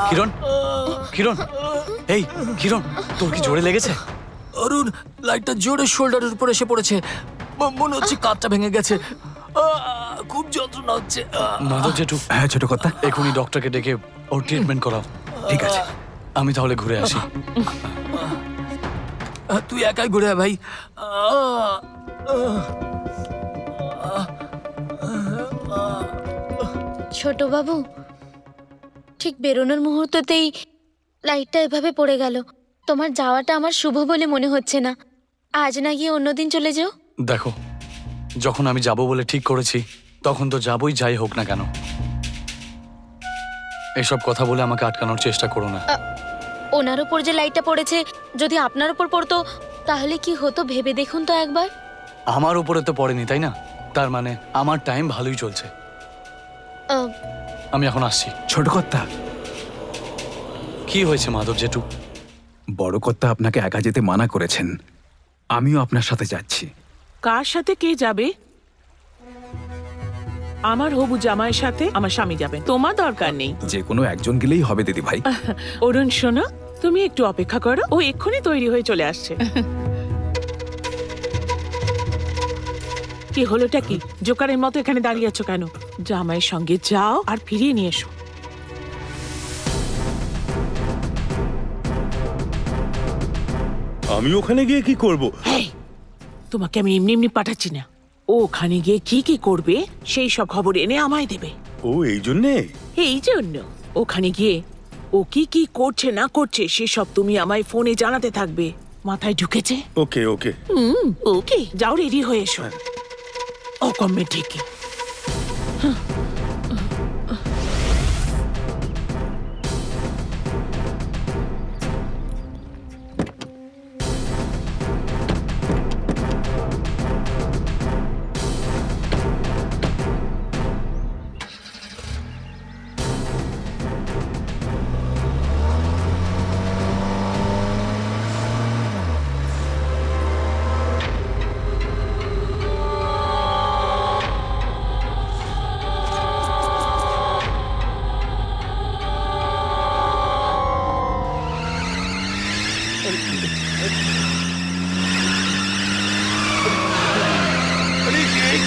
কিরণ, কিরণ, এই কিরণ, তোর কি জোরে লেগেছে? অরুণ, লাইটটা জোরে শোল্ডারের উপর এসে পড়েছে। মনে হচ্ছে কাঁধটা ভেঙে গেছে। খুব যন্ত্রণা হচ্ছে। মাধব জেঠু, হ্যাঁ ছোট কর্তা, এখনই ডক্টরকে ডেকে ওর ট্রিটমেন্ট করাও। ঠিক আছে। আমি তাহলে ঘুরে আসি। তুই একাই ঘুরে আয় ভাই। ছোট বাবু, ঠিক বেরোনোর মুহূর্ততেই লাইটটা এভাবে পড়ে গেল। তোমার যাওয়াটা আমার শুভ বলে মনে হচ্ছে না। আজ না গিয়ে অন্যদিন চলে যাও। দেখো, যখন আমি যাব বলে ঠিক করেছি তখন তো যাবই, যাই হোক না কেন। এসব কথা বলে আমাকে আটকানোর চেষ্টা করো না। ওনার ওপর যে লাইটটা পড়েছে, যদি আপনার ওপর পড়তো তাহলে কি হতো ভেবে দেখুন তো একবার। আমার উপরে তো পড়েনি, তাই না? তার মানে আমার টাইম ভালোই চলছে। আহ, আমি এখন আসছি। ছোট কর্তা, কি হয়েছে মাধব জেঠু? বড় কর্তা আপনাকে একা যেতে মানা করেছেন। আমিও আপনার সাথে যাচ্ছি। কার সাথে কে যাবে? আমার হবু জামাইয়ের সাথে আমার স্বামী যাবেন, তোমার দরকার নেই। যে কোনো একজন গেলেই হবে দিদি ভাই। অরুণ শোনো, তুমি একটু অপেক্ষা করো, ও এক্ষুনি তৈরি হয়ে চলে আসছে। কি হলোটা কি? জোকারের মতো এখানে দাঁড়িয়ে আছো কেন? জামাইয়ের সঙ্গে যাও আর ফিরিয়ে নিয়ে এসো। আমি ওখানে গিয়ে কি করব? হেই, তোমাকে আমি এমনি এমনি পাঠাচ্ছি না। ও ওখানে গিয়ে কি কি করবে সেই সব খবর এনে আমায় দেবে। ও এই জন্যে? এই জন্য ওখানে গিয়ে ও কি কি করছে না করছে সেসব তুমি আমায় ফোনে জানাতে থাকবে। মাথায় ঢুকেছে? ওকে ওকে। ওকে, যাও রেডি হয়ে এসো। ও কমে ঠিকই।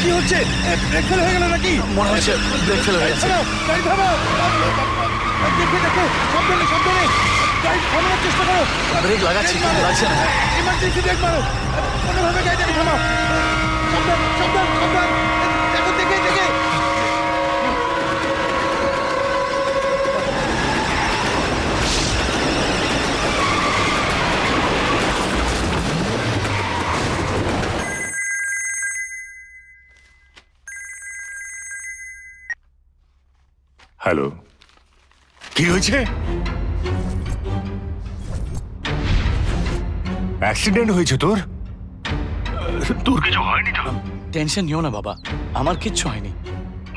কি হচ্ছে? ব্রেক ফেল হয়ে গেল নাকি? মনে হচ্ছে ব্রেক ফেল হয়ে গেছে। গাড়ি থামাও! দেখে দেখো, সাবধানে সাবধানে! গাড়ি থামানোর চেষ্টা করো। ব্রেক লাগাচ্ছি, কিন্তু লাগছে না। ইমার্জেন্সি ব্রেক মারো। কোনোভাবে গাড়িটাকে থামাও। সাবধান সাবধান সাবধান! দেখো দেখে দেখে! হ্যালো, কি হয়েছে? অ্যাক্সিডেন্ট হয়েছে তোর? তোর কিছু হয়নি তো? টেনশন নিও না বাবা, আমার কিচ্ছু হয়নি।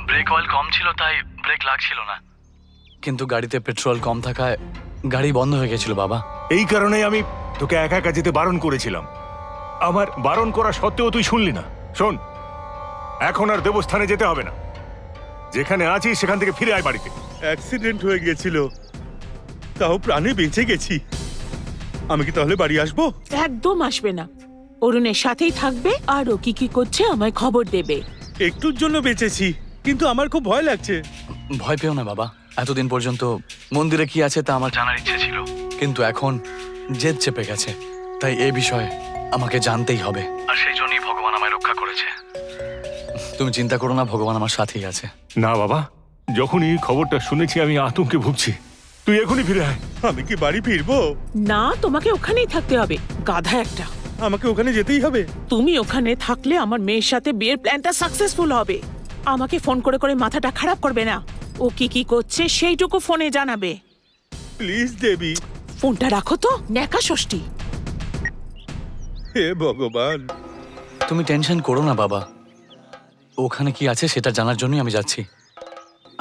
ব্রেক অয়েল কম ছিল তাই ব্রেক লাগছিল না, কিন্তু গাড়িতে পেট্রোল কম থাকায় গাড়ি বন্ধ হয়ে গেছিল বাবা। এই কারণেই আমি তোকে একা একা যেতে বারণ করেছিলাম। আমার বারণ করা সত্ত্বেও তুই শুনলি না। শোন, এখন আর দেবস্থানে যেতে হবে না। যেখানে আছিস সেখান থেকে ফিরে আয় বাড়িতে। অ্যাক্সিডেন্ট হয়ে গেছিল, তাও প্রাণে বেঁচে গেছি। আমি কি তাহলে বাড়ি আসবো? একদম আসবে না। অরুণের সাথেই থাকবে আর ও কি কি করছে আমায় খবর দেবে। একটুর জন্য বেঁচেছি, কিন্তু আমার খুব ভয় লাগছে। ভয় পেও না বাবা, এতদিন পর্যন্ত মন্দিরে কি আছে তা আমার জানার ইচ্ছে ছিল, কিন্তু এখন জেদ চেপে গেছে, তাই এই বিষয়ে আমাকে জানতেই হবে। আর সেই জন্যই ভগবান আমায় রক্ষা করেছে। তুমি চিন্তা করো না, ভগবান আমার সাথেই আছে। না বাবা, যখনই এই খবরটা শুনেছি আমি আতঙ্কে ভুগছি। তুই এখনই ফিরে আয়। আমি কি বাড়ি ফিরবো? না, তোমাকে ওখানেই থাকতে হবে, গাধা একটা। আমাকে ওখানে যেতেই হবে? তুমি ওখানে থাকলে আমার মেয়ের সাথে বিয়ের প্ল্যানটা সাকসেসফুল হবে। আমাকে ফোন করে করে মাথাটা খারাপ করবে না। ও কি কি করছে সেইটুকু ফোনে জানাবে। প্লিজ দেবী। ফোনটা রাখো তো, ন্যাকা ষষ্ঠী। হে ভগবান। তুমি টেনশন করো না বাবা, ওখানে কি আছে সেটা জানার জন্যই আমি যাচ্ছি।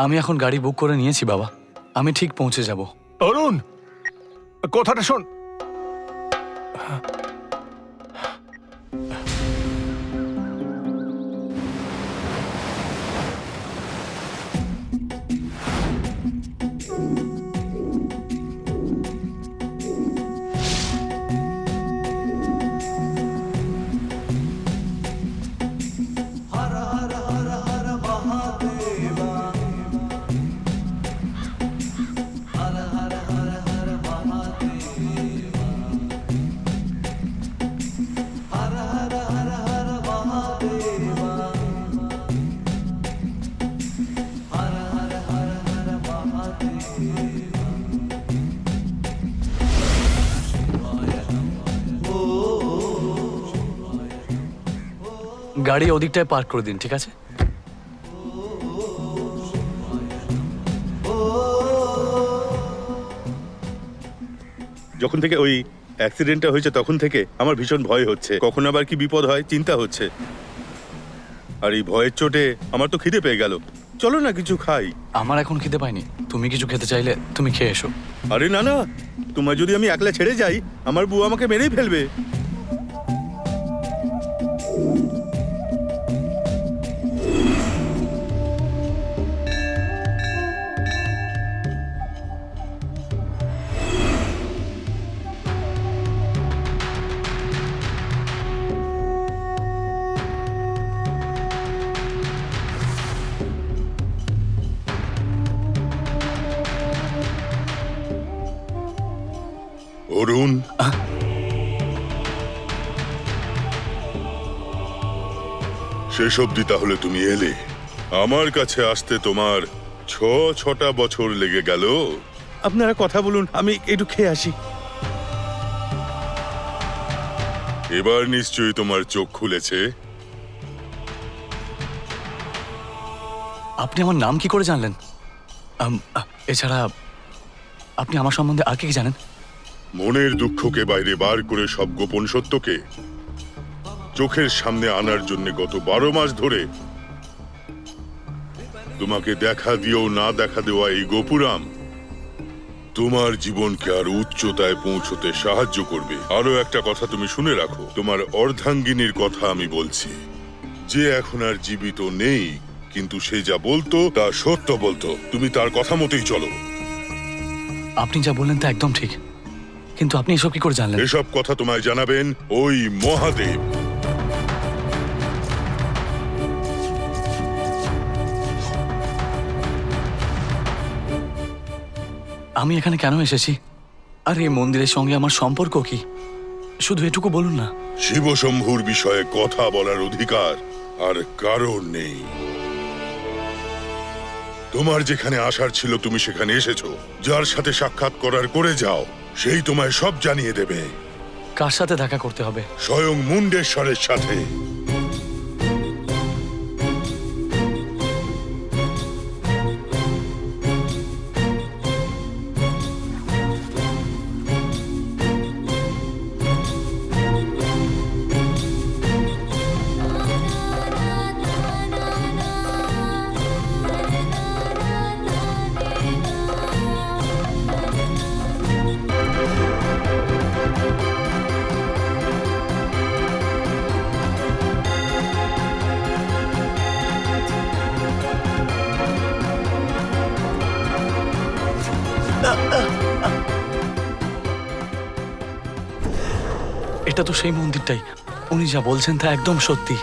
আমি এখন গাড়ি বুক করে নিয়েছি বাবা, আমি ঠিক পৌঁছে যাব। অরুণ, কথাটা শোন। গাড়ি ওদিকটায় পার্ক করে দিন, ঠিক আছে? যখন থেকে ওই অ্যাক্সিডেন্টটা হয়েছে তখন থেকে আমার ভীষণ ভয় হচ্ছে, কখন আবার কি বিপদ হয় চিন্তা হচ্ছে। আর এই ভয়ের চোটে আমার তো খিদে পেয়ে গেল। চলো না কিছু খাই। আমার এখন খিদে পাইনি, তুমি কিছু খেতে চাইলে তুমি খেয়ে এসো। আরে না না, তোমায় যদি আমি একলা ছেড়ে যাই আমার বউ আমাকে মেরেই ফেলবে। অরুণ, শেষ অবধি তাহলে তুমি এলে। আমার কাছে আসতে তোমার 6টা বছর লেগে গেল। আপনারা কথা বলুন, আমি একটু খেয়ে আসি। এবার নিশ্চয়ই তোমার চোখ খুলেছে। আপনি আমার নাম কি করে জানলেন? এছাড়া আপনি আমার সম্বন্ধে আর কি জানেন? মনের দুঃখকে বাইরে বার করে সব গোপন সত্যকে চোখের সামনে আনার জন্য গত 12 মাস ধরে তোমাকে দেখা দিয়েও না দেখা দেওয়া এই গোপুরাম তোমার জীবনকে আর উচ্চতায় পৌঁছতে সাহায্য করবে। আরো একটা কথা তুমি শুনে রাখো, তোমার অর্ধাঙ্গিনীর কথা আমি বলছি, যে এখন আর জীবিত নেই, কিন্তু সে যা বলতো তা সত্য বলতো। তুমি তার কথা মতোই চলো। আপনি যা বললেন তা একদম ঠিক, কিন্তু আপনি এসব কি করে জানলেন? এসব কথা তোমায় জানাবেন ওই মহাদেব। আমি এখানে কেন এসেছি, আর এই মন্দিরের সঙ্গে আমার সম্পর্ক কি, শুধু এটুকু বলুন না। শিবশম্ভুর বিষয়ে কথা বলার অধিকার আর কারণ নেই। তোমার যেখানে আসার ছিল তুমি সেখানে এসেছো। যার সাথে সাক্ষাৎ করার করে যাও, সেই তোমায় সব জানিয়ে দেবে। কার সাথে দেখা করতে হবে? স্বয়ং মুন্ডেশ্বরের সাথে। এটা তো সেই মন্দিরটাই, উনি যা বলছেন তা একদম সত্যি।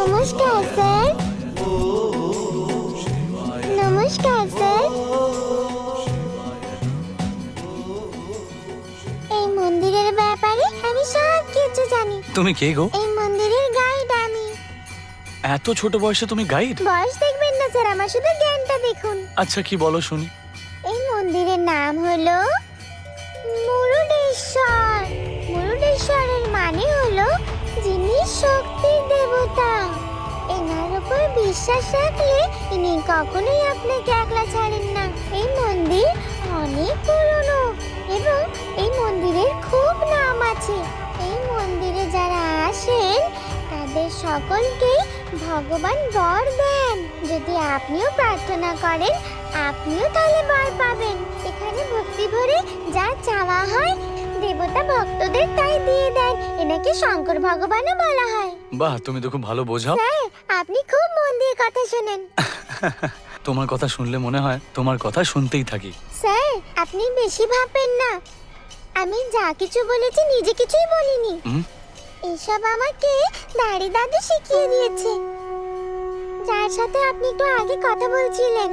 নমস্কার স্যার। নমস্কার স্যার। এই মন্দিরের ব্যাপারে আমি সব কিছু জানি। তুমি কে গো? এই মন্দিরের গাইড আমি। এত ছোট বয়সে তুমি গাইড? বয়স দেখবেন না স্যার, আমার শুধু জ্ঞানটা দেখুন। আচ্ছা, কি বলো শুনি। এই মন্দিরের নাম হলো মুরুডেশ্বর। মুরুডেশ্বরের মানে হলো যিনি শক্তির দেবতা। এনার উপর বিশ্বাস রাখলে ইনি কখনোই আপনাকে একলা ছাড়েন না। এই মন্দির অনেক পুরনো এবং এই মন্দিরের খুব নাম আছে। এই মন্দিরে যারা আসেন তাদের সকলকেই ভগবান বর দেন। যদি আপনিও প্রার্থনা করেন আপনিও তাহলে বর পাবেন। এখানে ভক্তি ভরে যা চাওয়া হয় দেবতা ভক্তদের তাই দিয়ে দেন। এনাকে শঙ্কর ভগবানও বলা হয়। বাহ, তুমি তো খুব ভালো বোঝাও। স্যার, আপনি খুব মন দিয়ে কথা শোনেন। তোমার কথা শুনলে মনে হয় তোমার কথা শুনতেই থাকি। স্যার, আপনি বেশি ভাববেন না। আমি যা কিছু বলেছি নিজে কিছুই বলিনি। হুম? এসব আমাকে দাড়ি দাদু শিখিয়ে দিয়েছে, যার সাথে আপনি একটু আগে কথা বলছিলেন।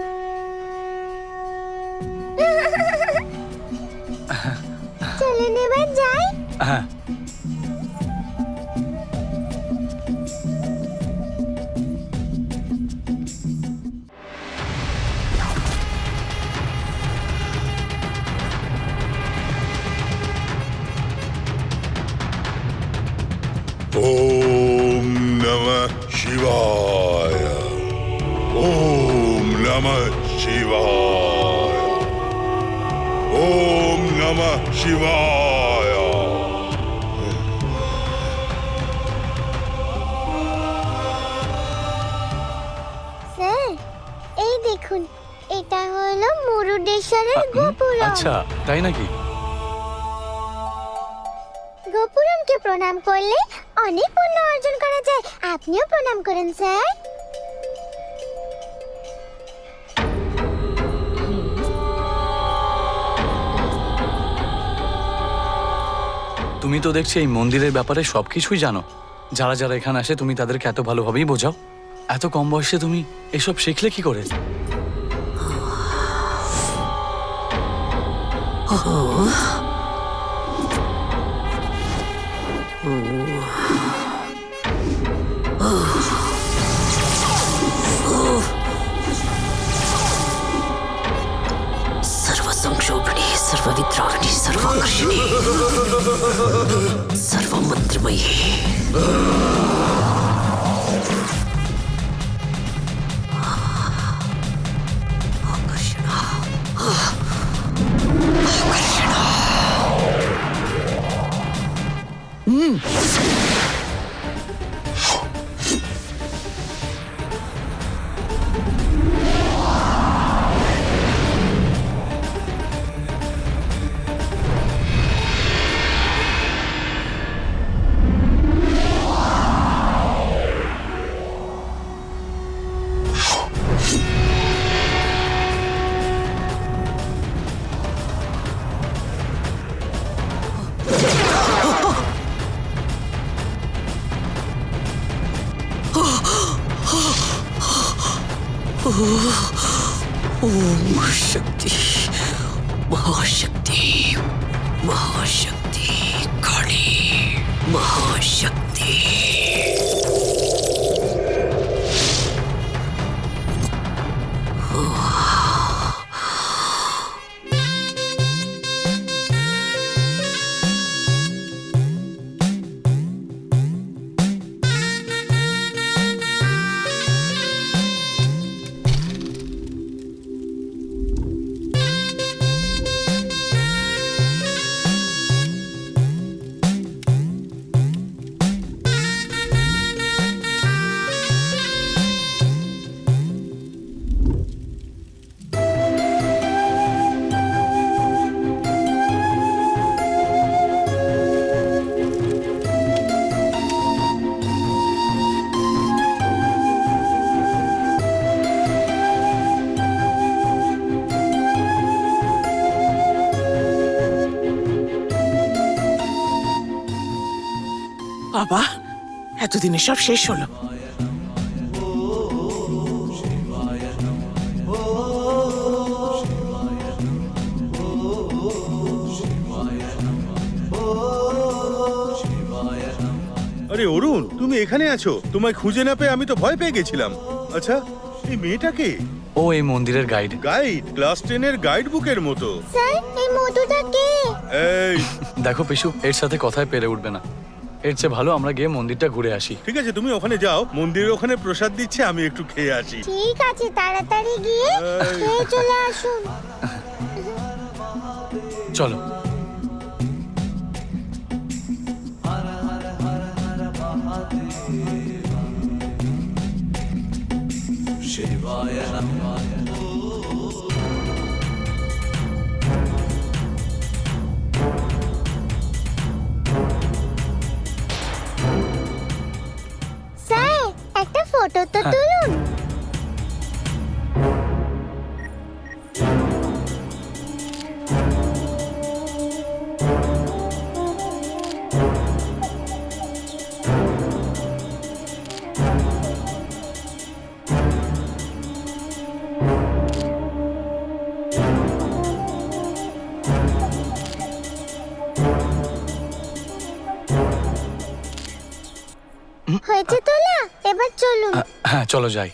চলেন এবার যাই। হ্যাঁ, ওম নমঃ শিবায়। ওম নমঃ শিবায়। ওম নমঃ শিবায়। স্যার, এই দেখুন, এটা হলো মুরুডেশ্বরের গোপুরম। আচ্ছা, তাই নাকি? গোপুরমকে প্রণাম করলে অনেক পুণ্য অর্জন করা যায়। আপনিও প্রণাম করেন স্যার। তুমি তো দেখছি এই মন্দিরের ব্যাপারে সবকিছুই জানো। যারা যারা এখানে আসে তুমি তাদেরকে এত ভালোভাবেই বোঝাও। এত কম বয়সে তুমি এসব শিখলে কি করে? सर्वसंक्षोभणे सर्वविद्रावणे सर्वाकर्षणे सर्वमन्त्रमये आकर्षण आकर्षण। ओम शक्ति महाशक्ति महाशक्ति काली महाशक्ति। বাবা, এতদিনে সব শেষ হলো। আরে অরুণ, তুমি এখানে আছো? তোমায় খুঁজে না পেয়ে আমি তো ভয় পেয়ে গেছিলাম। আচ্ছা, এই মেয়েটাকে? ও এই মন্দিরের গাইড। গাইড? ক্লাস 10 এর গাইড বুকের মতো। স্যার, এই মধুটা কে? এই দেখো পিসু, এর সাথে কথায় পেরে উঠবে না। এর চেয়ে ভালো আমরা গিয়ে মন্দিরটা ঘুরে আসি। ঠিক আছে, তুমি ওখানে যাও, মন্দিরের ওখানে প্রসাদ দিচ্ছে, আমি একটু খেয়ে আসি। ঠিক আছে, তাড়াতাড়ি গিয়ে খেয়ে চলে আসুন। চলো। হ্যাঁ চলো যাই।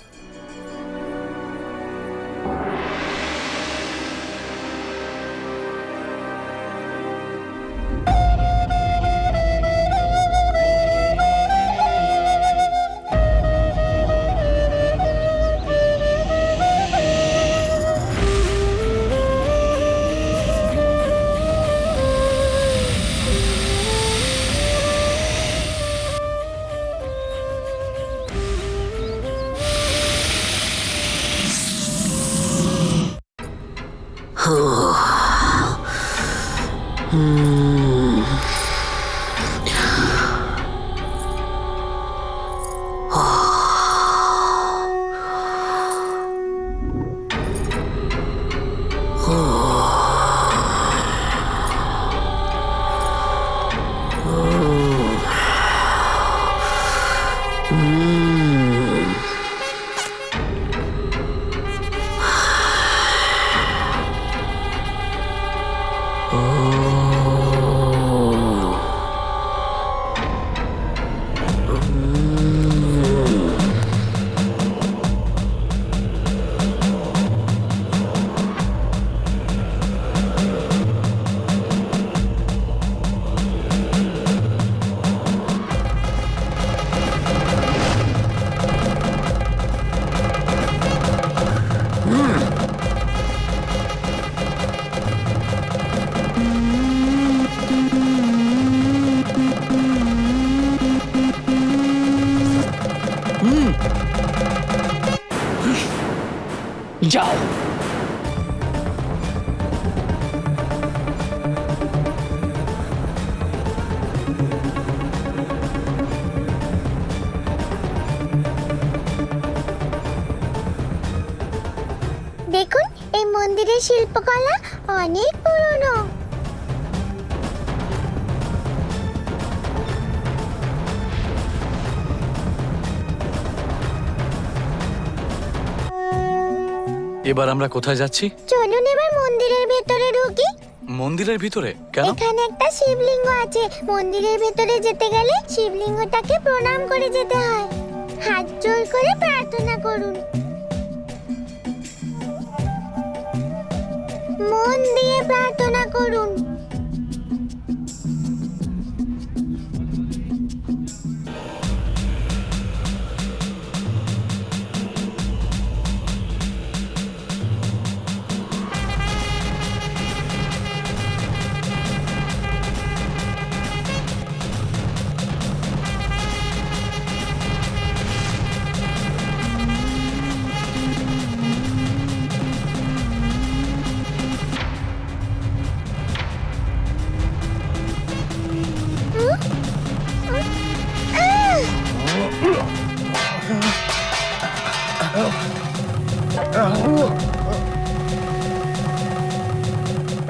যাও। দেখুন এই মন্দিরের শিল্পকলা অনেক পুরনো। এবার আমরা কোথায় যাচ্ছি? চলুন এবার মন্দিরের ভেতরে ঢুকি। মন্দিরের ভিতরে কেন? এখানে একটা শিবলিঙ্গ আছে। মন্দিরের ভেতরে যেতে গেলে শিবলিঙ্গটাকে প্রণাম করে যেতে হয়। হাত জোড় করে প্রার্থনা করুন। মন দিয়ে প্রার্থনা করুন।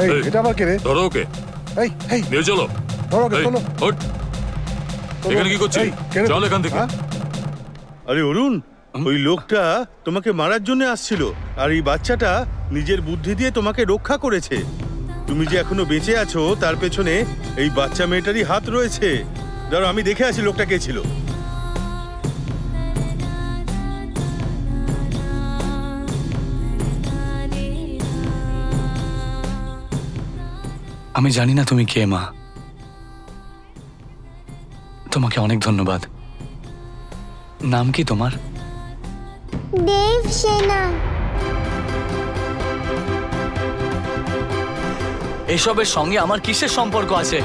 এই এটা আবার কে রে? ধরো ওকে, এই এই নিয়ে চলো। ধরো ওকে, এই, তোলো। ওঠ। এখানে কি করছিস? এই, কে রে? চল এখান থেকে। হ্যাঁ? আরে অরুণ, ওই লোকটা তোমাকে মারার জন্য আসছিল, আর এই বাচ্চাটা নিজের বুদ্ধি দিয়ে তোমাকে রক্ষা করেছে। তুমি যে এখনো বেঁচে আছো তার পেছনে এই বাচ্চা মেয়েটারই হাত রয়েছে। ধরো আমি দেখে আসি লোকটা কে ছিল। আমি জানি না তুমি কে মা। তোমাকে অনেক ধন্যবাদ। নাম কি তোমার? দেব সেনা। এসবের সঙ্গে আমার কিসের সম্পর্ক আছে?